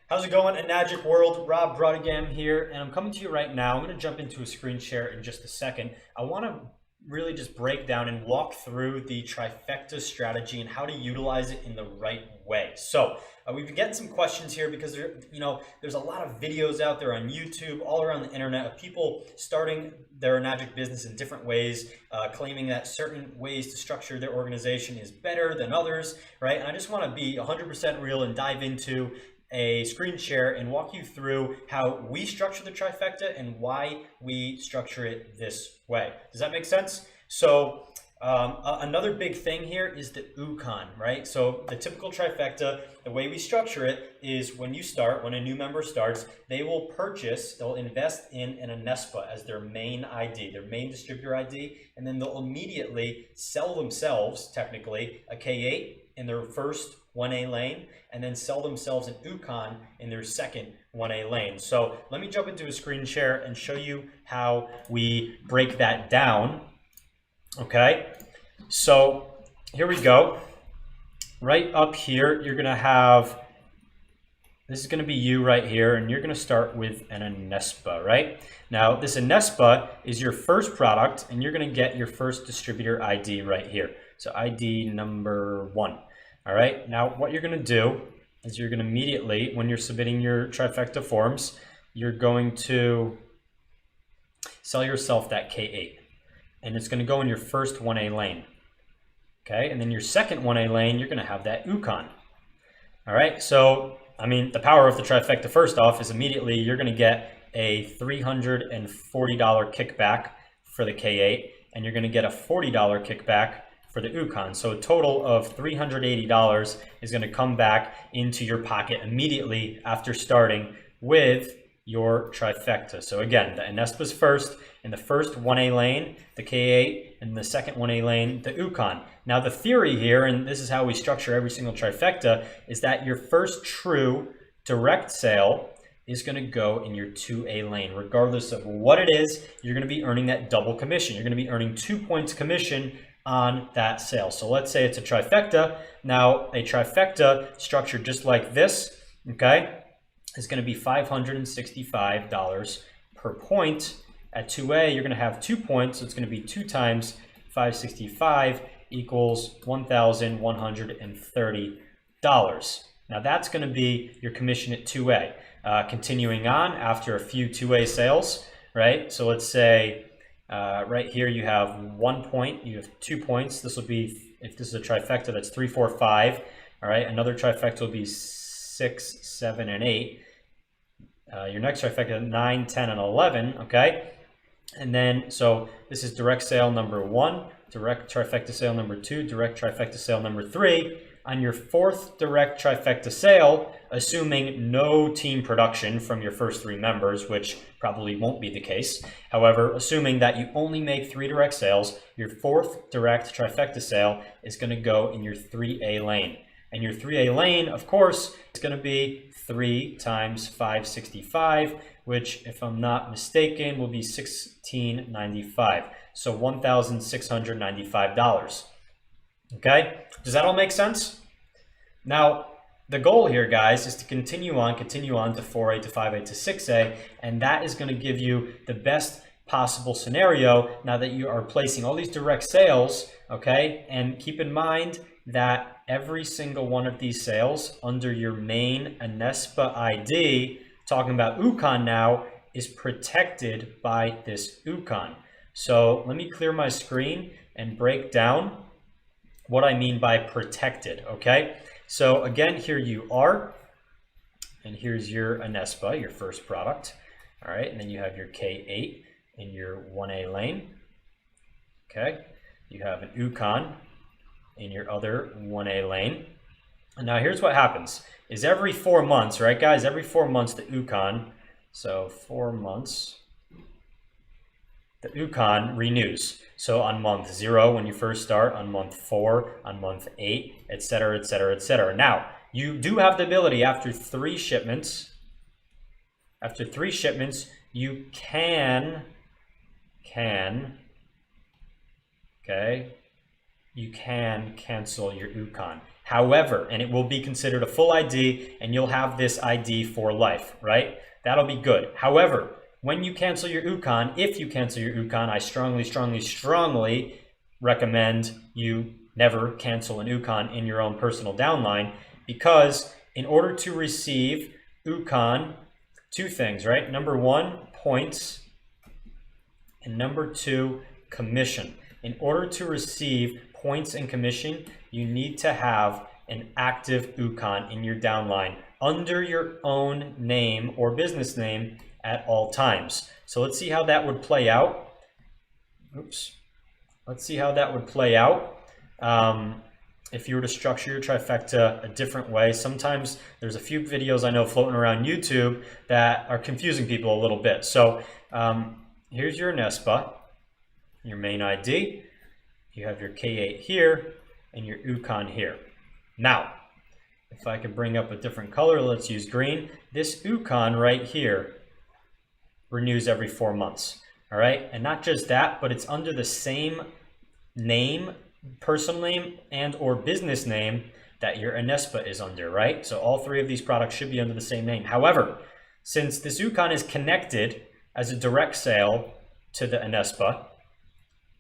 How's it going, Enagic world? Rob Brodigam here, and I'm coming to you right now. I'm going to jump into a screen share in just a second. I want to really just break down and walk through the Trifecta strategy and how to utilize it in the right way. So we've been getting some questions here because there's a lot of videos out there on YouTube, all around the internet, of people starting their Enagic business in different ways, claiming that certain ways to structure their organization is better than others, right? And I just want to be 100% real and dive into a screen share and walk you through how we structure the Trifecta and why we structure it this way. Does that make sense? So another big thing here is the Ukon, right? So the typical Trifecta, the way we structure it is when a new member starts, they'll invest in an Anespa as their main ID, their main distributor ID, and then they'll immediately sell themselves, technically, a K8 in their first 1A lane, and then sell themselves an Ukon in their second 1A lane. So let me jump into a screen share and show you how we break that down. Okay, so here we go. Right up here, you're gonna have, this is gonna be you right here, and you're gonna start with an Anespa, right? Now, this Anespa is your first product, and you're gonna get your first distributor ID right here. So ID number 1. All right, now what you're gonna do is you're gonna immediately, when you're submitting your Trifecta forms, you're going to sell yourself that K8. And it's gonna go in your first 1A lane. Okay, and then your second 1A lane, you're gonna have that Ukon. All right, so, I mean, the power of the Trifecta first off is immediately you're gonna get a $340 kickback for the K8, and you're gonna get a $40 kickback for the Ukon. So a total of $380 is going to come back into your pocket immediately after starting with your Trifecta. So again, the Anespa's first, in the first 1A lane, the K8, and the second 1A lane, the Ukon. Now the theory here, and this is how we structure every single Trifecta, is that your first true direct sale is going to go in your 2A lane. Regardless of what it is, you're going to be earning that double commission. You're going to be earning 2 points commission on that sale. So let's say it's a Trifecta. Now a Trifecta structured just like this, okay, is going to be $565 per point. At 2A, you're going to have 2 points, so it's going to be 2 times 565 equals $1,130. Now that's going to be your commission at 2A. Continuing on, after a few 2A sales, right? So let's say right here you have 1 point, you have 2 points. This will be, if this is a Trifecta, that's 3, 4, 5. All right, another Trifecta will be 6, 7, and 8. Your next Trifecta, 9, 10, and 11, okay? And then, so this is direct sale number 1, direct Trifecta sale number 2, direct Trifecta sale number 3. On your fourth direct Trifecta sale, assuming no team production from your first 3 members, which probably won't be the case. However, assuming that you only make 3 direct sales, your fourth direct Trifecta sale is going to go in your 3A lane. And your 3A lane, of course, is going to be 3 times 565, which, if I'm not mistaken, will be $1,695. So $1,695. Okay, does that all make sense? Now, the goal here, guys, is to continue on to 4A to 5A to 6A, and that is going to give you the best possible scenario now that you are placing all these direct sales, okay? And keep in mind that every single one of these sales under your main Anespa ID, talking about Ukon now, is protected by this Ukon. So let me clear my screen and break down what I mean by protected, okay? So again, here you are, and here's your Anespa, your first product, all right? And then you have your K8 in your 1A lane, okay? You have an Ukon in your other 1A lane. And now here's what happens, is every 4 months, right guys? Every 4 months the Ukon, so 4 months, the Ukon renews. So on month 0 when you first start, on month 4, on month 8, etc., etc., etc. Now, you do have the ability after 3 shipments, you can, okay, you can cancel your Ukon. However, and it will be considered a full ID, and you'll have this ID for life, right? That'll be good. However, when you cancel your Ukon, if you cancel your Ukon, I strongly, strongly, strongly recommend you never cancel an Ukon in your own personal downline, because in order to receive Ukon, two things, right? Number one, points, and number two, commission. In order to receive points and commission, you need to have an active Ukon in your downline under your own name or business name at all times. So let's see how that would play out. Oops. Let's see how that would play out. If you were to structure your trifecta a different way. Sometimes there's a few videos I know floating around YouTube that are confusing people a little bit. So here's your Inespa, your main ID. You have your K8 here and your Ukon here. Now, if I could bring up a different color, let's use green. This Ukon right here renews every 4 months. All right, and not just that, but it's under the same name, personal name and or business name that your Inespa is under, right? So all three of these products should be under the same name. However, since this Ukon is connected as a direct sale to the Inespa,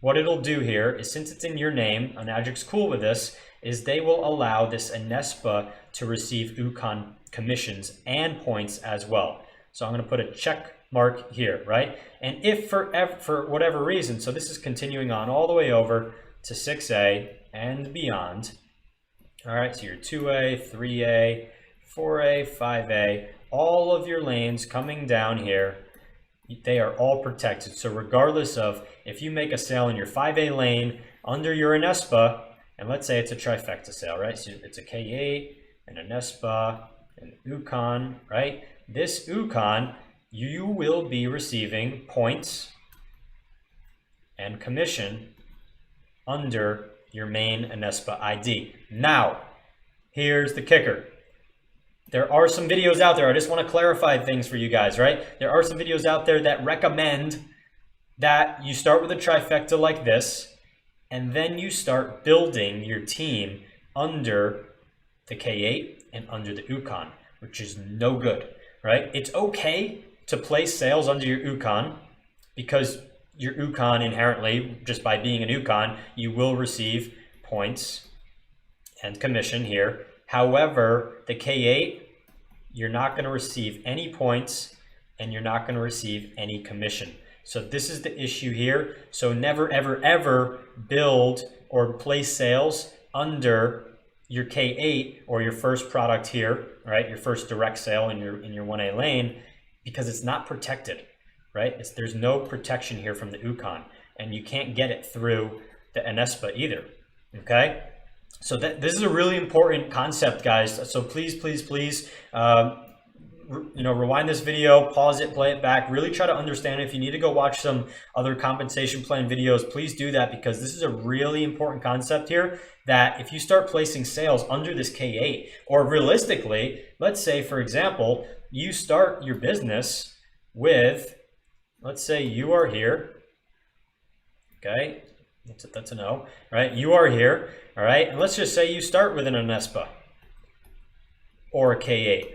what it'll do here is, since it's in your name, Enagic's cool with this, is they will allow this Inespa to receive Ukon commissions and points as well. So I'm going to put a check mark here, right? And if for whatever reason, so this is continuing on all the way over to 6A and beyond. All right, so your 2A, 3A, 4A, 5A, all of your lanes coming down here, they are all protected. So regardless of if you make a sale in your 5A lane under your Inespa, and let's say it's a trifecta sale, right? So it's a K8, an Inespa, an Ukon, right? This Ukon, you will be receiving points and commission under your main Inespa ID. Now, here's the kicker. There are some videos out there, I just want to clarify things for you guys, right? There are some videos out there that recommend that you start with a trifecta like this, and then you start building your team under the K8 and under the Ukon, which is no good, right? It's okay to place sales under your Ukon, because your Ukon inherently, just by being an Ukon, you will receive points and commission here. However, the K8, you're not going to receive any points and you're not going to receive any commission. So this is the issue here. So never, ever, ever build or place sales under your K8 or your first product here, right? Your first direct sale in your 1A lane, because it's not protected, right? There's no protection here from the Ukon, and you can't get it through the Inespa either, okay? So this is a really important concept, guys. So please, please, please, rewind this video, pause it, play it back, really try to understand it. If you need to go watch some other compensation plan videos, please do that, because this is a really important concept here, that if you start placing sales under this K8, or realistically, let's say, for example, you start your business with, let's say you are here, okay, that's a no, right? You are here, all right, and let's just say you start with an Inespa or a K8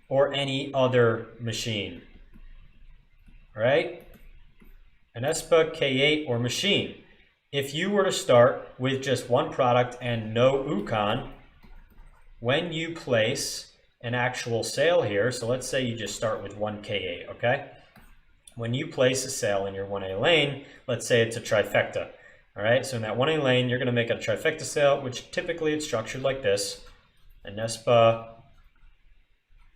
or any other machine, right? Inespa, K8, or machine. If you were to start with just one product and no Ukon, when you place an actual sale here, so let's say you just start with one K8, okay? When you place a sale in your 1A lane, let's say it's a trifecta, all right? So in that 1A lane, you're gonna make a trifecta sale, which typically it's structured like this: Inespa,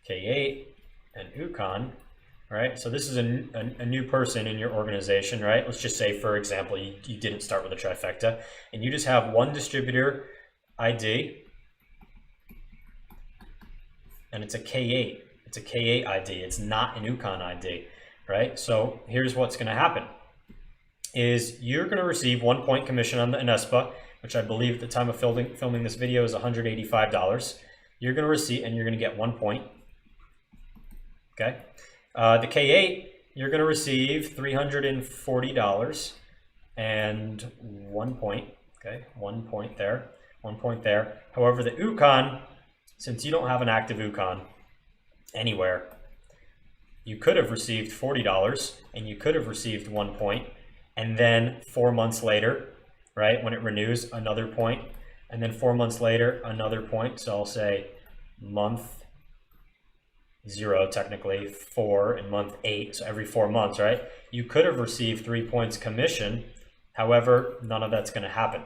K8, and Ukon, right? So this is a new person in your organization, right? Let's just say, for example, you didn't start with a trifecta, and you just have one distributor ID, and it's a K8. It's a K8 ID. It's not an Ukon ID, right? So here's what's going to happen: is you're going to receive 1 point commission on the Inespa, which I believe at the time of filming this video is $185. You're going to receive, and you're going to get 1 point. Okay. The K8, you're going to receive $340 and 1 point. Okay, 1 point there, 1 point there. However, the Ukon, since you don't have an active Ukon anywhere, you could have received $40 and you could have received 1 point, and then 4 months later, right, when it renews, another point, and then 4 months later, another point. So I'll say month 0, technically 4, and month 8, so every 4 months, right? You could have received 3 points commission. However, none of that's going to happen,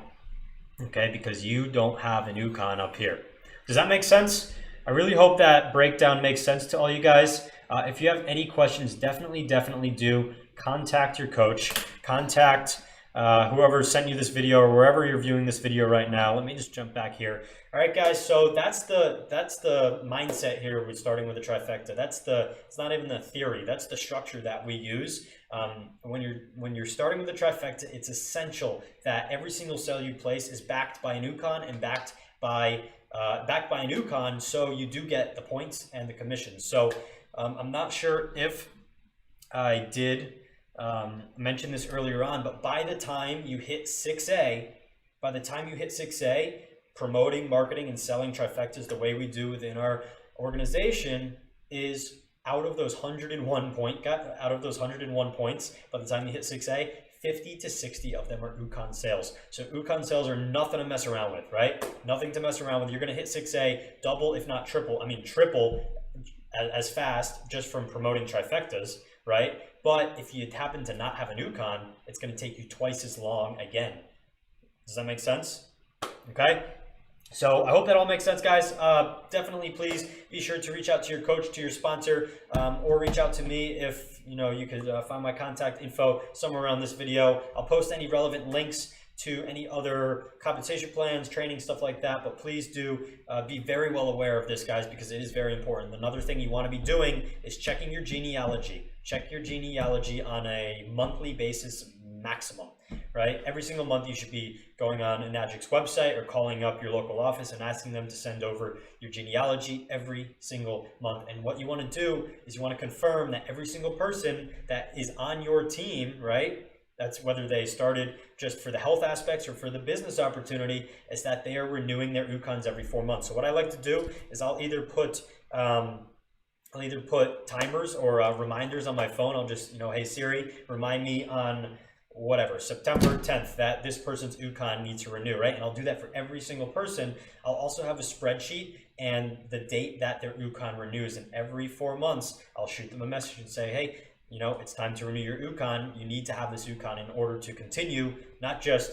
okay, because you don't have an Ukon up here. Does that make sense? I really hope that breakdown makes sense to all you guys. If you have any questions, definitely do contact your coach, contact whoever sent you this video or wherever you're viewing this video right now. Let me just jump back here. All right, guys, so that's the mindset here with starting with a trifecta. It's not even the theory, that's the structure that we use. When you're starting with a trifecta, it's essential that every single sale you place is backed by an Ukon and backed by an Ukon, so you do get the points and the commissions. So I'm not sure if I did mention this earlier on, but by the time you hit 6A, promoting, marketing, and selling trifectas the way we do within our organization is out of those 101 points, by the time you hit 6A, 50 to 60 of them are Ukon sales. So Ukon sales are nothing to mess around with, right? Nothing to mess around with. You're going to hit 6A, double, if not triple. I mean, triple as fast just from promoting trifectas, right? But if you happen to not have an Ukon, it's going to take you twice as long again. Does that make sense? Okay. So I hope that all makes sense, guys. Definitely, please be sure to reach out to your coach, to your sponsor, or reach out to me if you could find my contact info somewhere around this video. I'll post any relevant links to any other compensation plans, training, stuff like that. But please do be very well aware of this, guys, because it is very important. Another thing you want to be doing is checking your genealogy. Check your genealogy on a monthly basis maximum, right? Every single month you should be going on Enagic's website or calling up your local office and asking them to send over your genealogy every single month. And what you want to do is you want to confirm that every single person that is on your team, right? That's whether they started just for the health aspects or for the business opportunity, is that they are renewing their Ukons every 4 months. So what I like to do is I'll either put timers or reminders on my phone. I'll just, hey Siri, remind me on whatever, September 10th, that this person's Ukon needs to renew, right? And I'll do that for every single person. I'll also have a spreadsheet and the date that their Ukon renews. And every 4 months, I'll shoot them a message and say, hey, it's time to renew your Ukon. You need to have this Ukon in order to continue, not just,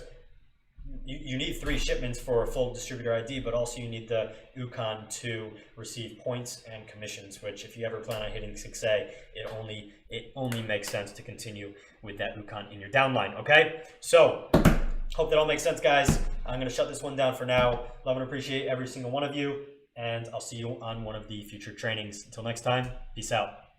you need 3 shipments for a full distributor ID, but also you need the Ukon to receive points and commissions, which if you ever plan on hitting 6A, it only makes sense to continue with that Ukon in your downline, okay? So, hope that all makes sense, guys. I'm going to shut this one down for now. Love and appreciate every single one of you, and I'll see you on one of the future trainings. Until next time, peace out.